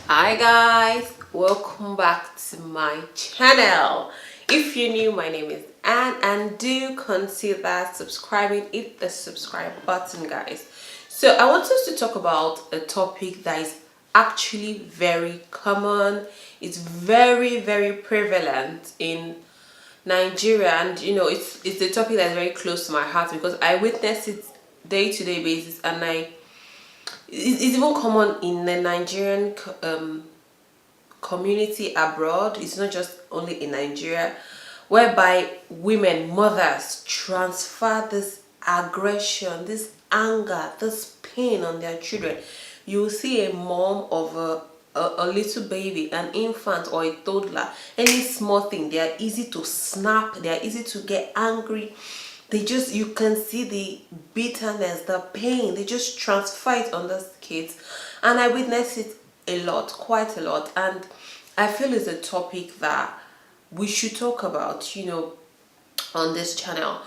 Hi guys, welcome back to my channel. If you're new, my name is Anne, and do consider subscribing. Hit the subscribe button, guys. So I want us to talk about a topic that is actually very common. It's very prevalent in Nigeria, and it's a topic that's very close to my heart because I witness it day-to-day basis, and it's even common in the Nigerian community abroad. It's not just only in Nigeria, whereby women, mothers, transfer this aggression, this anger, this pain on their children. You will see a mom of a little baby, an infant or a toddler, any small thing, they are easy to snap, they are easy to get angry. You can see the bitterness, the pain, they just transfer it on those kids. And I witness it a lot, quite a lot. And I feel it's a topic that we should talk about, on this channel.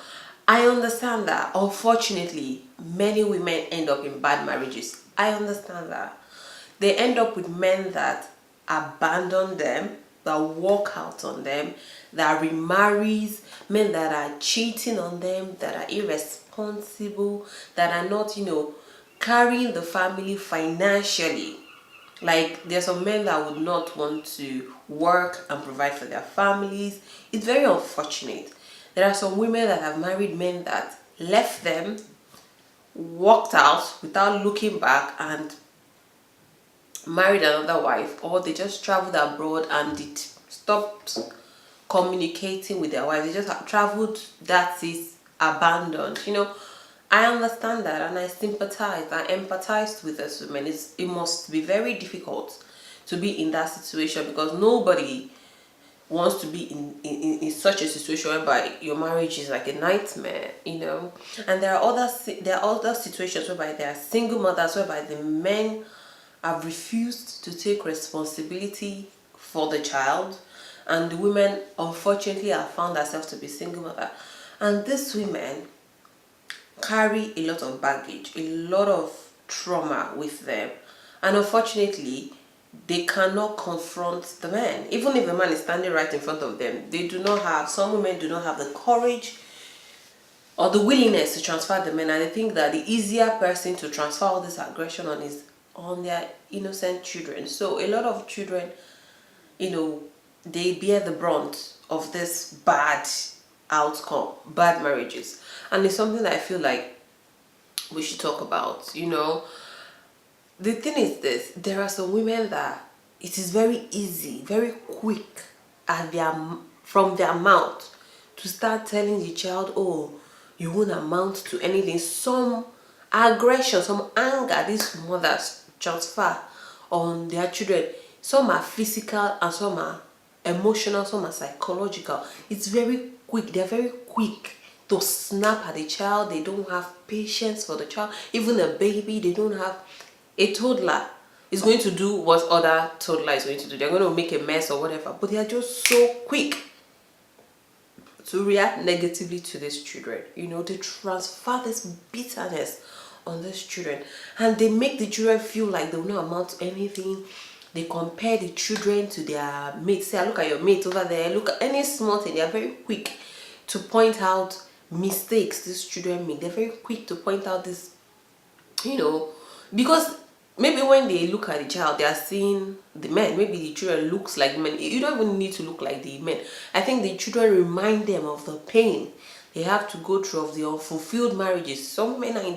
I understand that unfortunately many women end up in bad marriages. I understand that. They end up with men that abandon them, that walk out on them, that remarries, men that are cheating on them, that are irresponsible, that are not, carrying the family financially. Like, there are some men that would not want to work and provide for their families. It's very unfortunate. There are some women that have married men that left them, walked out without looking back, and married another wife, or they just traveled abroad and it stopped communicating with their wife. They just traveled, that is abandoned. I understand that, and I sympathize, I empathize with those women. It must be very difficult to be in that situation because nobody wants to be in such a situation whereby your marriage is like a nightmare. And there are other situations whereby there are single mothers, whereby the men have refused to take responsibility for the child, and the women unfortunately have found themselves to be single mother. And these women carry a lot of baggage, a lot of trauma with them, and unfortunately they cannot confront the man. Even if the man is standing right in front of them, some women do not have the courage or the willingness to transfer the men. And I think that the easier person to transfer all this aggression on is on their innocent children. So a lot of children, they bear the brunt of this bad outcome, bad marriages. And it's something that I feel like we should talk about. The thing is this: there are some women that it is very easy, very quick from their mouth to start telling the child, oh, you won't amount to anything. Some aggression, some anger these mothers transfer on their children. Some are physical and some are emotional, some are psychological. It's very quick. They're very quick to snap at the child. They don't have patience for the child. Even a baby, they don't have. A toddler is going to do what other toddler is going to do. They're going to make a mess or whatever, but they are just so quick to react negatively to these children. They transfer this bitterness on these children, and they make the children feel like they will not amount to anything. They compare the children to their mates. Say, look at your mate over there, look at any small thing. They are very quick to point out mistakes these children make. They're very quick to point out this, because maybe when they look at the child, they are seeing the men. Maybe the children looks like men. You don't even need to look like the men. I think the children remind them of the pain they have to go through, of the unfulfilled marriages. Some men are in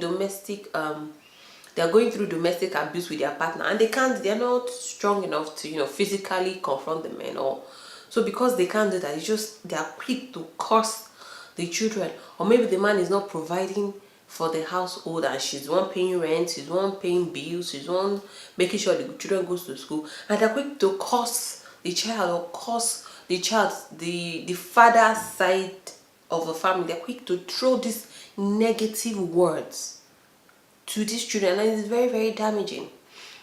they are going through domestic abuse with their partner, and they're not strong enough to, physically confront the men. Or so because they can't do that, they are quick to curse the children. Or maybe the man is not providing for the household, and she's the one paying rent, she's the one paying bills, she's the one making sure the children goes to school, and they're quick to curse the child, or curse the father side of the family. They're quick to throw these negative words to these children, and it's very damaging.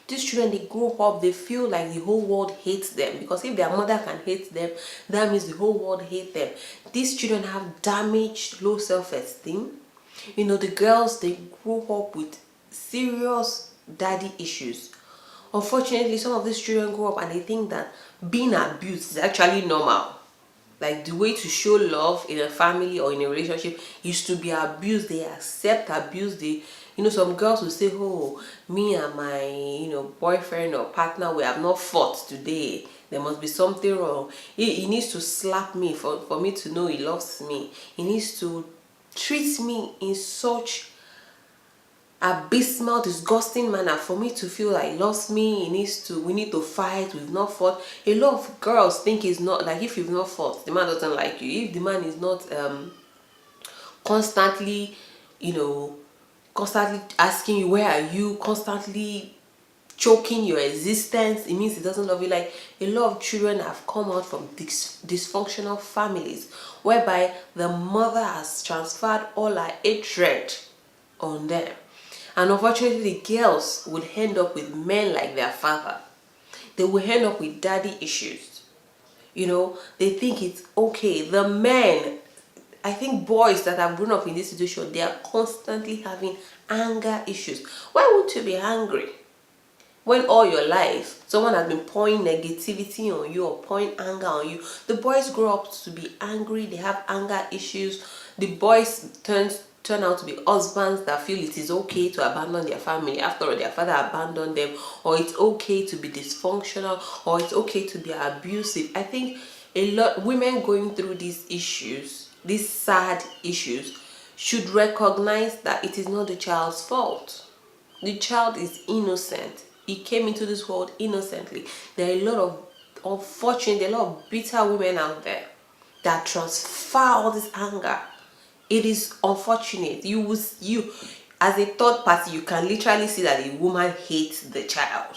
These children, they grow up, they feel like the whole world hates them, because if their mother can hate them, that means the whole world hates them. These children have damaged low self-esteem. The girls, they grow up with serious daddy issues, unfortunately, some of these children grow up and they think that being abused is actually normal. Like the way to show love in a family or in a relationship is to be abused. They accept abuse. They, some girls will say, oh, me and my, boyfriend or partner, we have not fought today. There must be something wrong. He needs to slap me for me to know he loves me. He needs to treat me in such abysmal, disgusting manner for me to feel like he loves me. We need to fight. We've not fought. A lot of girls think it's not like, if you've not fought, the man doesn't like you. If the man is not constantly, constantly asking you where are you, constantly choking your existence, it means he doesn't love you. Like, a lot of children have come out from dysfunctional families whereby the mother has transferred all her hatred on them. And unfortunately, the girls would end up with men like their father. They will end up with daddy issues. They think it's okay. The men, I think boys that have grown up in this situation, they are constantly having anger issues. Why would you be angry when all your life someone has been pouring negativity on you or pouring anger on you? The boys grow up to be angry. They have anger issues. The boys turn out to be husbands that feel it is okay to abandon their family after all their father abandoned them, or it's okay to be dysfunctional, or it's okay to be abusive. I think a lot women going through these issues, these sad issues, should recognize that it is not the child's fault. The child is innocent. He came into this world innocently. There are a lot of bitter women out there that transfer all this anger. It is unfortunate. You as a third party, you can literally see that the woman hates the child,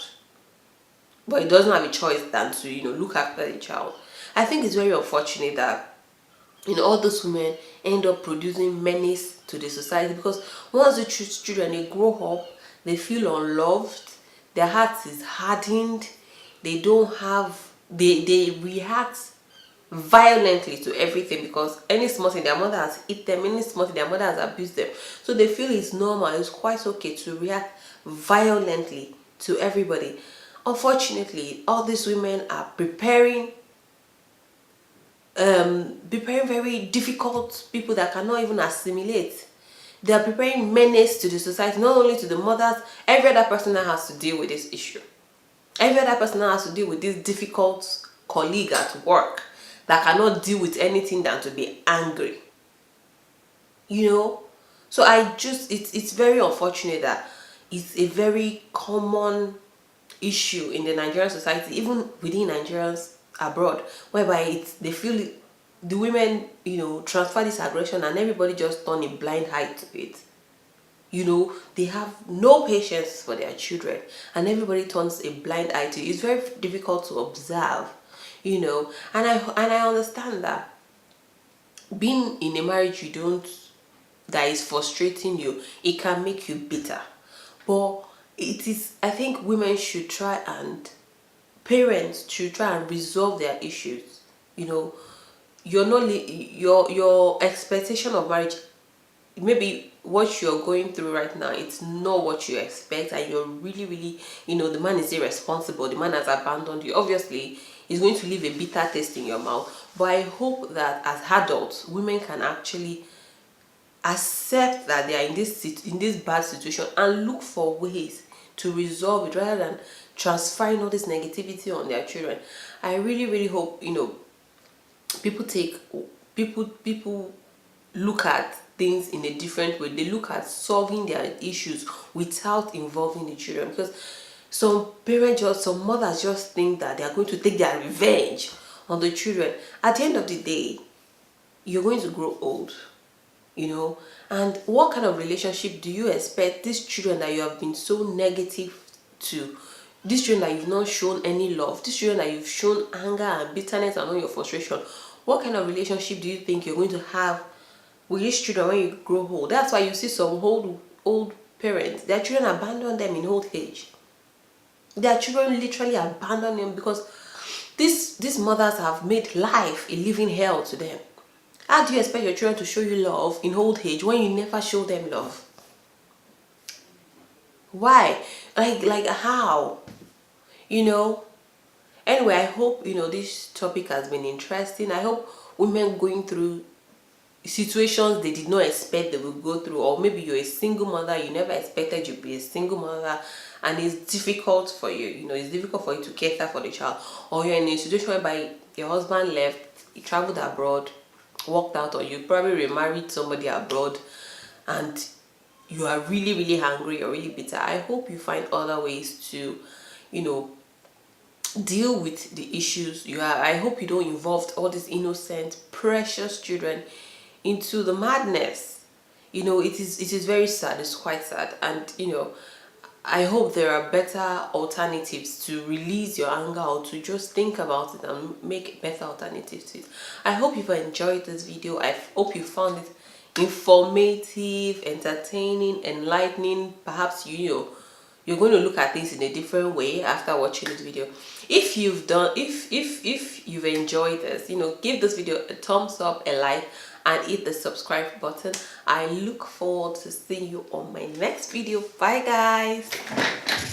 but it doesn't have a choice than to look after the child. I think it's very unfortunate that all those women end up producing menace to the society, because once the children, they grow up, they feel unloved, their heart is hardened, they react violently to everything, because any small thing their mother has hit them, any small thing their mother has abused them, so they feel it's normal, it's quite okay to react violently to everybody. Unfortunately, all these women are preparing very difficult people that cannot even assimilate. They are preparing menace to the society, not only to the mothers, every other person that has to deal with this issue. Every other person that has to deal with this difficult colleague at work that cannot deal with anything than to be angry. So it's very unfortunate that it's a very common issue in the Nigerian society, even within Nigerians abroad, whereby they feel the women, transfer this aggression and everybody just turn a blind eye to it. They have no patience for their children and everybody turns a blind eye to it. It's very difficult to observe, and I understand that being in a marriage that is frustrating you, it can make you bitter. But I think women should try, and parents should try and resolve their issues. Your expectation of marriage, maybe what you're going through right now, it's not what you expect, and you're really, really, the man is irresponsible, the man has abandoned you. Obviously, it's going to leave a bitter taste in your mouth. But I hope that as adults, women can actually accept that they are in this bad situation and look for ways to resolve it, rather than transferring all this negativity on their children. I really, really hope people look at things in a different way. They look at solving their issues without involving the children, because some mothers just think that they are going to take their revenge on the children. At the end of the day, you're going to grow old, and what kind of relationship do you expect these children that you have been so negative to, these children that you've not shown any love, these children that you've shown anger and bitterness and all your frustration, what kind of relationship do you think you're going to have with these children when you grow old? That's why you see some old parents, their children abandon them in old age. Their children literally abandon them because these mothers have made life a living hell to them. How do you expect your children to show you love in old age when you never show them love? Why? Like how? you know. Anyway, I hope this topic has been interesting. I hope women going through situations they did not expect they would go through, or maybe you're a single mother, you never expected you'd be a single mother, and it's difficult for you, it's difficult for you to cater for the child, or you're in a situation whereby your husband left, he traveled abroad, worked out, or you probably remarried somebody abroad, and you are really really hungry, you're really bitter. I hope you find other ways to deal with the issues you have. I hope you don't involve all these innocent precious children into the madness. It is very sad, it's quite sad, and I hope there are better alternatives to release your anger, or to just think about it and make better alternatives to it. I hope you've enjoyed this video. I hope you found it informative, entertaining, enlightening. Perhaps you're going to look at things in a different way after watching this video. If you've enjoyed this, give this video a thumbs up, a like, and hit the subscribe button. I look forward to seeing you on my next video. Bye guys.